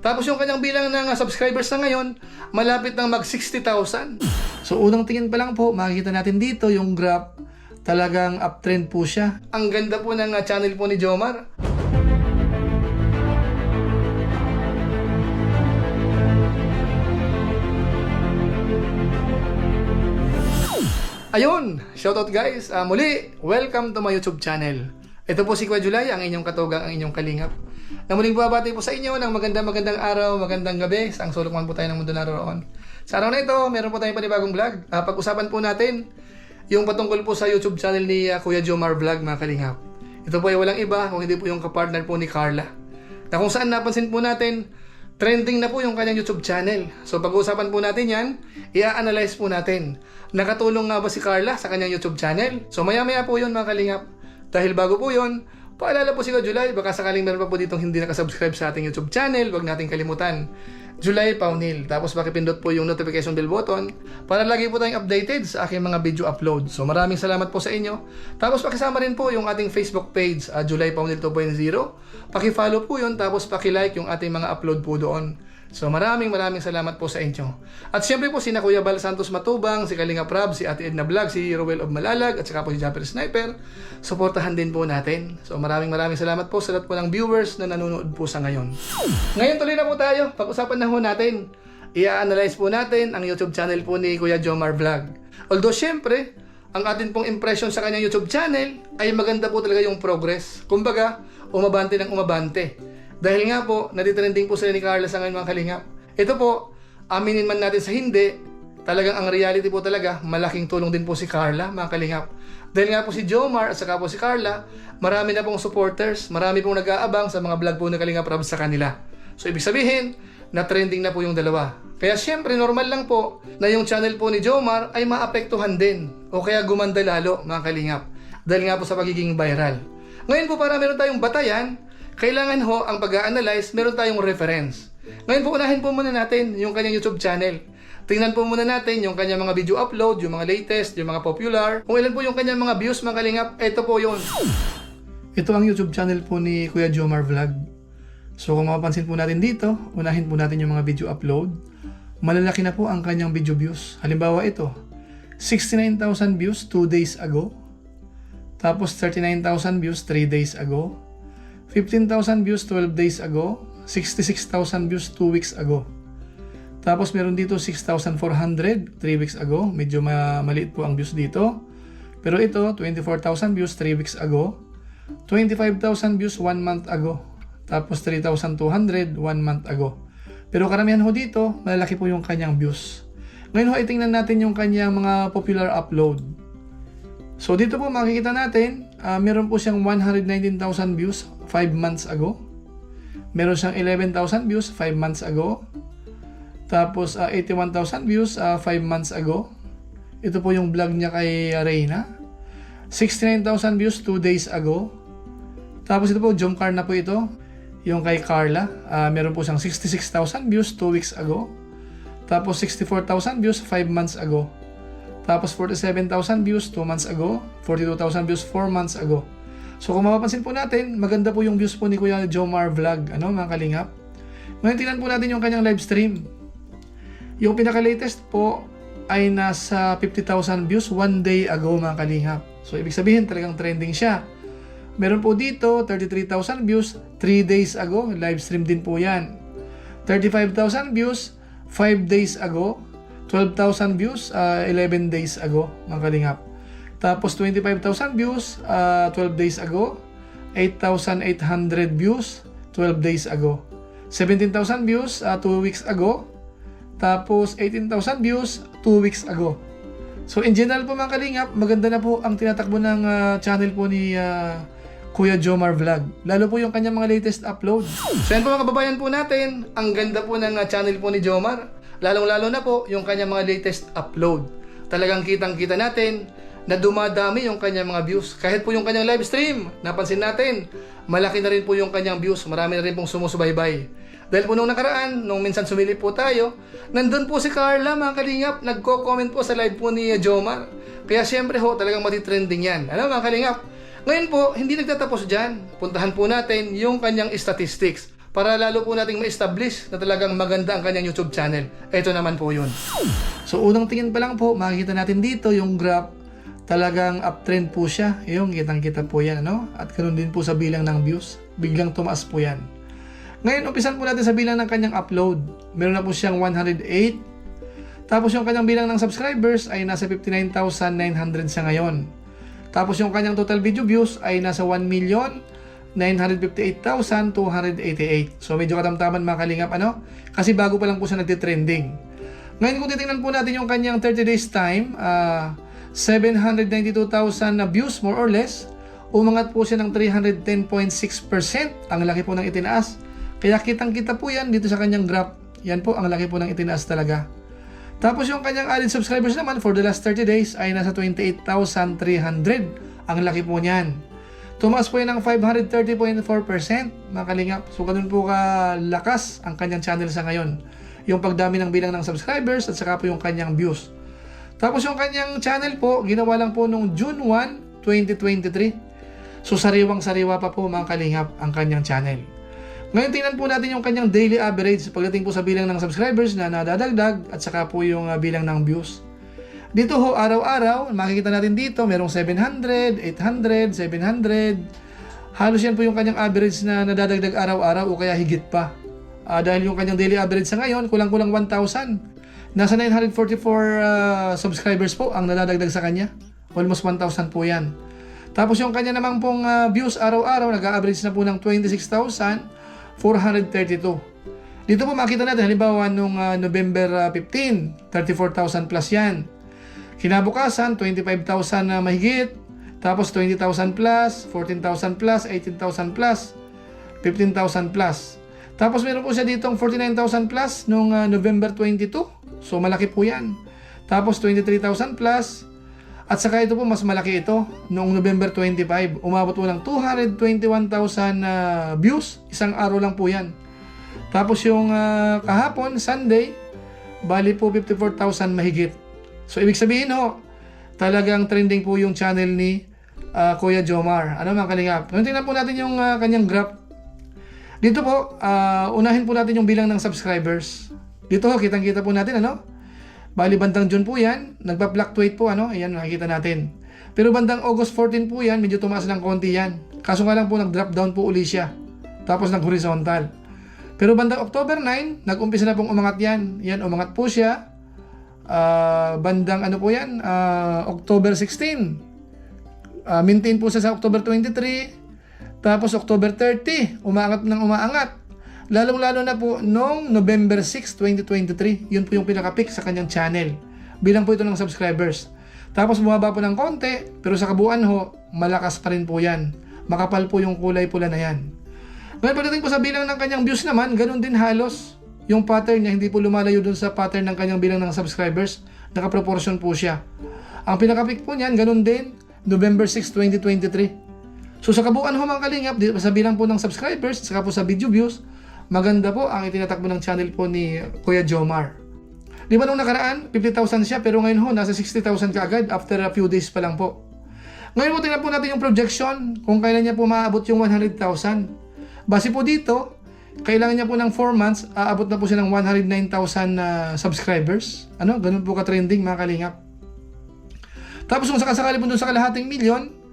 Tapos yung kanyang bilang ng subscribers na ngayon, malapit nang mag 60,000. So unang tingin pa lang po, makikita natin dito yung graph, talagang uptrend po siya. Ang ganda po ng channel po ni Jomar. Ayun, shoutout guys. Muli, welcome to my YouTube channel. Ito po si Kuya Julay, ang inyong katugang, ang inyong kalingap. Na muling babati po sa inyo ng magandang araw, magandang gabi, sa ang sulok man po tayo ng mundo naroon. Sa araw na ito, meron po tayong panibagong vlog. Pag-usapan po natin yung patungkol po sa YouTube channel ni Kuya Jomar Vlog, mga kalingap. Ito po ay walang iba kung hindi po yung kapartner po ni Carla. Na kung saan napansin po natin, trending na po yung kanyang YouTube channel. So pag-uusapan po natin yan, i-analyze po natin. Nakatulong nga ba si Carla sa kanyang YouTube channel? So maya-maya po yun, mga kalingap. Dahil bago po yun, paalala po si July, baka sakaling meron pa po ditong hindi nakasubscribe sa ating YouTube channel, huwag nating kalimutan. July Paunil. Tapos pakipindot po yung notification bell button para lagi po tayong updated sa aking mga video upload. So maraming salamat po sa inyo. Tapos pakisama rin po yung ating Facebook page, July Paunil 2.0. Pakifollow po yun, tapos pakilike yung ating mga upload po doon. So maraming salamat po sa inyo. At syempre po sina Kuya Bal Santos Matubang, si Kalinga Prab, si Ate Edna Vlog, si Rowell of Malalag, at saka po si Japper Sniper. Suportahan din po natin. So maraming salamat po sa lahat po ng viewers na nanonood po sa ngayon. Ngayon tuloy na po tayo. Pag-usapan na po natin. I-analyze po natin ang YouTube channel po ni Kuya Jomar Vlog. Although syempre, ang atin pong impression sa kanyang YouTube channel ay maganda po talaga yung progress. Kumbaga, umabante ng umabante. Dahil nga po, natitrending po sila ni Carla sa ngayon, mga kalingap. Ito po, aminin man natin sa hindi, talagang ang reality po talaga, malaking tulong din po si Carla, mga kalingap. Dahil nga po si Jomar at saka po si Carla, marami na pong supporters, marami pong nag-aabang sa mga vlog po ni Kalinga Prab sa kanila. So ibig sabihin, na trending na po yung dalawa. Kaya syempre, normal lang po na yung channel po ni Jomar ay maapektuhan din o kaya gumanda lalo, mga kalingap. Dahil nga po sa pagiging viral. Ngayon po, para meron tayong batayan, kailangan ho ang pag-a-analyze, meron tayong reference. Ngayon po, unahin po muna natin yung kanyang YouTube channel. Tingnan po muna natin yung kanyang mga video upload, yung mga latest, yung mga popular. Kung ilan po yung kanyang mga views, mga kalingap, ito po yun. Ito ang YouTube channel po ni Kuya Jomar Vlog. So kung mapapansin po natin dito, unahin po natin yung mga video upload. Malalaki na po ang kanyang video views. Halimbawa ito, 69,000 views 2 days ago. Tapos 39,000 views 3 days ago. 15,000 views 12 days ago, 66,000 views 2 weeks ago. Tapos meron dito 6,400 3 weeks ago. Medyo maliit po ang views dito. Pero ito 24,000 views 3 weeks ago, 25,000 views 1 month ago. Tapos 3,200 1 month ago. Pero karamihan ho dito, malalaki po yung kanyang views. Ngayon ho, itingnan natin yung kanyang mga popular upload. So dito po makikita natin, meron po siyang 119,000 views 5 months ago. Meron siyang 11,000 views 5 months ago. Tapos 81,000 views 5 months ago. Ito po yung vlog niya kay Reyna. 69,000 views 2 days ago. Tapos ito po, Jomcar na po ito. Yung kay Carla. Meron po siyang 66,000 views 2 weeks ago. Tapos 64,000 views 5 months ago. Tapos 47,000 views 2 months ago, 42,000 views 4 months ago. So kung mapapansin po natin, maganda po yung views po ni Kuya Jomar Vlog, mga kalingap. Ngayon tingnan po natin yung kanyang live stream. Yung pinaka-latest po ay nasa 50,000 views 1 day ago, mga kalingap. So ibig sabihin talagang trending siya. Meron po dito 33,000 views 3 days ago, live stream din po yan. 35,000 views 5 days ago. 12,000 views 11 days ago, mga kalingap. Tapos 25,000 views 12 days ago. 8,800 views 12 days ago. 17,000 views 2 weeks ago. Tapos 18,000 views 2 weeks ago. So in general po, mga kalingap, maganda na po ang tinatakbo ng channel po ni Kuya Jomar Vlog. Lalo po yung kanyang mga latest upload. So yan po, mga kababayan po natin, ang ganda po ng channel po ni Jomar. Lalong-lalo na po yung kanyang mga latest upload. Talagang kitang-kita natin na dumadami yung kanyang mga views. Kahit po yung kanyang live stream, napansin natin, malaki na rin po yung kanyang views. Marami na rin pong sumusubaybay. Dahil po nung nakaraan, nung minsan sumilip po tayo, nandun po si Carla, mga kalingap, nagko-comment po sa live po ni Jomar. Kaya syempre ho, talagang matitrending yan. Ano, mga kalingap? Ngayon po, hindi nagtatapos dyan. Puntahan po natin yung kanyang statistics para lalo po nating ma-establish na talagang maganda ang kanyang YouTube channel. Ito naman po yun. So unang tingin pa lang po, makikita natin dito yung graph. Talagang uptrend po siya. Yung kitang-kita po yan, ano? At ganoon din po sa bilang ng views. Biglang tumaas po yan. Ngayon, umpisan po natin sa bilang ng kanyang upload. Meron na po siyang 108. Tapos yung kanyang bilang ng subscribers ay nasa 59,900 siya ngayon. Tapos yung kanyang total video views ay nasa 1,958,288. So medyo katamtaman mga kalingap, ano? Kasi bago pa lang po siya nagtitrending. Ngayon kung titingnan po natin yung kanyang 30 days time, 792,000 na views more or less. Umangat po siya ng 310.6%. Ang laki po ng itinaas. Kaya kitang-kita po yan dito sa kanyang graph. Yan po, ang laki po ng itinaas talaga. Tapos yung kanyang added subscribers naman for the last 30 days ay nasa 28,300. Ang laki po niyan. Tumaas po yan ng 530.4%, mga kalingap. So ganun po kalakas ang kanyang channel sa ngayon. Yung pagdami ng bilang ng subscribers at saka po yung kanyang views. Tapos yung kanyang channel po, ginawa lang po nung June 1, 2023. So sariwang-sariwa pa po mga kalingap ang kanyang channel. Ngayon tingnan po natin yung kanyang daily average pagdating po sa bilang ng subscribers na nadadagdag at saka po yung bilang ng views. Dito ho, araw-araw, makikita natin dito, merong 700, 800, 700. Halos yan po yung kanyang average na nadadagdag araw-araw o kaya higit pa. Dahil yung kanyang daily average sa ngayon, kulang-kulang 1,000. Nasa 944 subscribers po ang nadadagdag sa kanya. Almost 1,000 po yan. Tapos yung kanya namang pong views araw-araw, nag-average na po ng 26,432. Dito po makita natin, halimbawa nung November 15, 34,000 plus yan. Kinabukasan, 25,000 na mahigit. Tapos 20,000 plus, 14,000 plus, 18,000 plus, 15,000 plus. Tapos meron po siya ditong 49,000 plus nung November 22. So malaki po yan. Tapos 23,000 plus. At saka ito po, mas malaki ito. Noong November 25, umabot po ng 221,000 views. Isang araw lang po yan. Tapos yung kahapon, Sunday, bali po 54,000 mahigit. So ibig sabihin ho, talagang trending po yung channel ni Kuya Jomar. Ano mga kalingap? Ngayon tingnan po natin yung kanyang graph. Dito po, unahin po natin yung bilang ng subscribers. Dito ho, kitang-kita po natin, ano? Bali, bandang June po yan. Nagpa-fluctuate po, ano? Ayan, nakikita natin. Pero bandang August 14 po yan, medyo tumaas ng konti yan. Kaso nga lang po, nag-drop down po uli siya. Tapos nag-horizontal. Pero bandang October 9, nag-umpisa na pong umangat yan. Yan, umangat po siya. Bandang ano po yan? October 16. Maintain po siya sa October 23. Tapos October 30, umaangat ng umaangat. Lalong-lalo na po noong November 6, 2023. Yun po yung pinaka-peak sa kanyang channel. Bilang po ito ng subscribers. Tapos bumaba po ng konti, pero sa kabuuan ho, malakas pa rin po yan. Makapal po yung kulay pula na yan. Ngayon pagdating po sa bilang ng kanyang views naman, ganun din halos. Yung pattern niya, hindi po lumalayo dun sa pattern ng kanyang bilang ng subscribers. Nakaproportion po siya. Ang pinaka-peak po niyan, ganun din, November 6, 2023. So sa kabuuan ho mga kalingap, sa bilang po ng subscribers, saka po sa video views, maganda po ang itinatakbo ng channel po ni Kuya Jomar. Di ba nung nakaraan, 50,000 siya, pero ngayon ho, nasa 60,000 kaagad after a few days pa lang po. Ngayon po, tingnan po natin yung projection, kung kailan niya po maabot yung 100,000. Base po dito, kailangan niya po ng 4 months, aabot na po siya ng 109,000 subscribers. Ano? Ganun po ka-trending mga kalingap. Tapos kung sakasakali po dun sa kalahating milyon,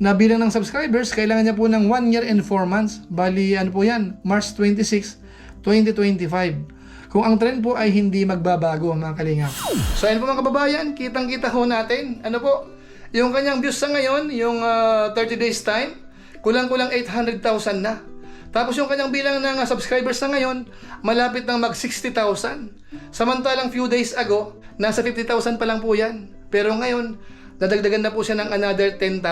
na bilang ng subscribers, kailangan niya po ng 1 year and 4 months. Bali, ano po yan? March 26, 2025. Kung ang trend po ay hindi magbabago, mga kalingap. So, ayun po mga kababayan, kitang-kita ho natin. Ano po? Yung kanyang views sa ngayon, yung 30 days time, kulang-kulang 800,000 na. Tapos yung kanyang bilang ng subscribers sa ngayon, malapit ng mag 60,000. Samantalang few days ago, nasa 50,000 pa lang po yan. Pero ngayon, nadagdagan na po siya ng another 10,000.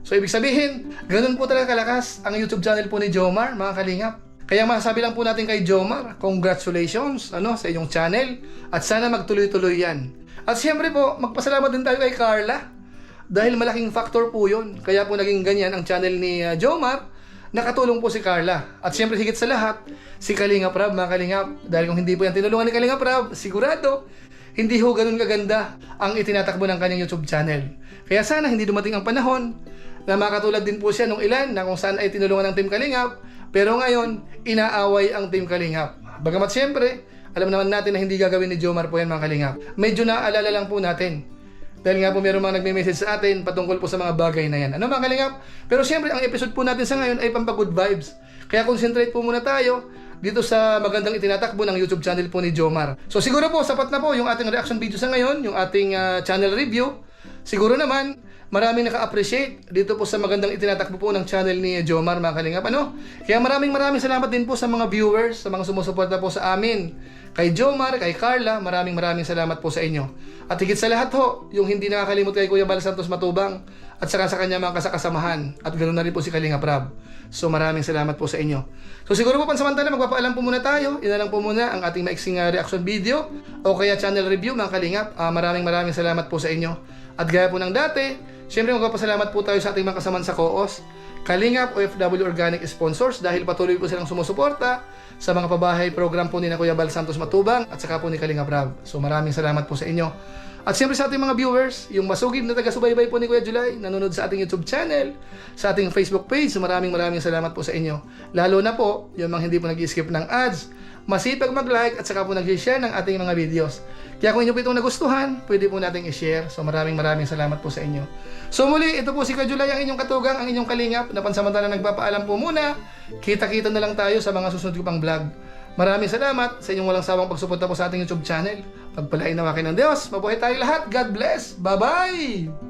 So, ibig sabihin, ganun po talaga kalakas ang YouTube channel po ni Jomar, mga kalingap. Kaya masasabi lang po natin kay Jomar, congratulations sa inyong channel at sana magtuloy-tuloy yan. At siyempre po, magpasalamat din tayo kay Carla dahil malaking factor po yun. Kaya po naging ganyan ang channel ni Jomar, nakatulong po si Carla. At siyempre higit sa lahat, si Kalingap Rab, mga kalingap. Dahil kung hindi po yan tinulungan ni Kalingap Rab, sigurado, hindi ho ganun kaganda ang itinatakbo ng kanyang YouTube channel. Kaya sana hindi dumating ang panahon na makatulad din po siya nung ilan na kung saan ay tinulungan ng Team Kalingap, pero ngayon, inaaway ang Team Kalingap. Bagamat siyempre, alam naman natin na hindi gagawin ni Jomar po yan mga Kalingap. Medyo naaalala lang po natin. Dahil nga po meron mga nagme-message sa atin patungkol po sa mga bagay na yan. Ano mga Kalingap? Pero siyempre, ang episode po natin sa ngayon ay pampagood vibes. Kaya concentrate po muna tayo dito sa magandang itinatakbo ng YouTube channel po ni Jomar. So siguro po, sapat na po yung ating reaction video sa ngayon, yung ating channel review. Siguro naman, maraming naka-appreciate dito po sa magandang itinatakbo po ng channel ni Jomar mga Kalingap. Ano? Kaya maraming salamat din po sa mga viewers, sa mga sumusuporta po sa amin. Kay Jomar, kay Carla, maraming salamat po sa inyo. At higit sa lahat ho, yung hindi nakakalimot kay Kuya Bal Santos Matubang at saka sa kanya mga kasakasamahan. At ganoon na rin po si Kalingap Rab. So maraming salamat po sa inyo. So siguro po pansamantala magpapaalam po muna tayo. Ina lang po muna ang ating maiksing reaction video o kaya channel review mga Kalingap. Maraming salamat po sa inyo. At gaya po ng dati, syempre magpapasalamat po tayo sa ating mga kasamaan sa COOS, Kalingap OFW Organic Sponsors dahil patuloy po silang sumusuporta sa mga pabahay program po ni Kuya Bal Santos Matubang at saka po ni Kalingap Rab. So maraming salamat po sa inyo. At siyempre sa ating mga viewers, yung masugid na taga-subaybay po ni Kuya July, nanonood sa ating YouTube channel, sa ating Facebook page, so maraming salamat po sa inyo. Lalo na po, yung mga hindi po nag-skip ng ads, masipag mag-like at saka po nag-share ng ating mga videos. Kaya kung inyo po itong nagustuhan, pwede po nating i-share. So maraming salamat po sa inyo. So muli, ito po si Kuya July, ang inyong katugang, ang inyong kalingap, na pansamantala nagpapaalam po muna. Kita-kita na lang tayo sa mga susunod ko pang vlog. Maraming salamat sa inyong walang sawang pagsuporta po sa ating YouTube channel. Pagpalain nawa kayo ng Diyos. Mabuhay tayo lahat. God bless. Bye-bye!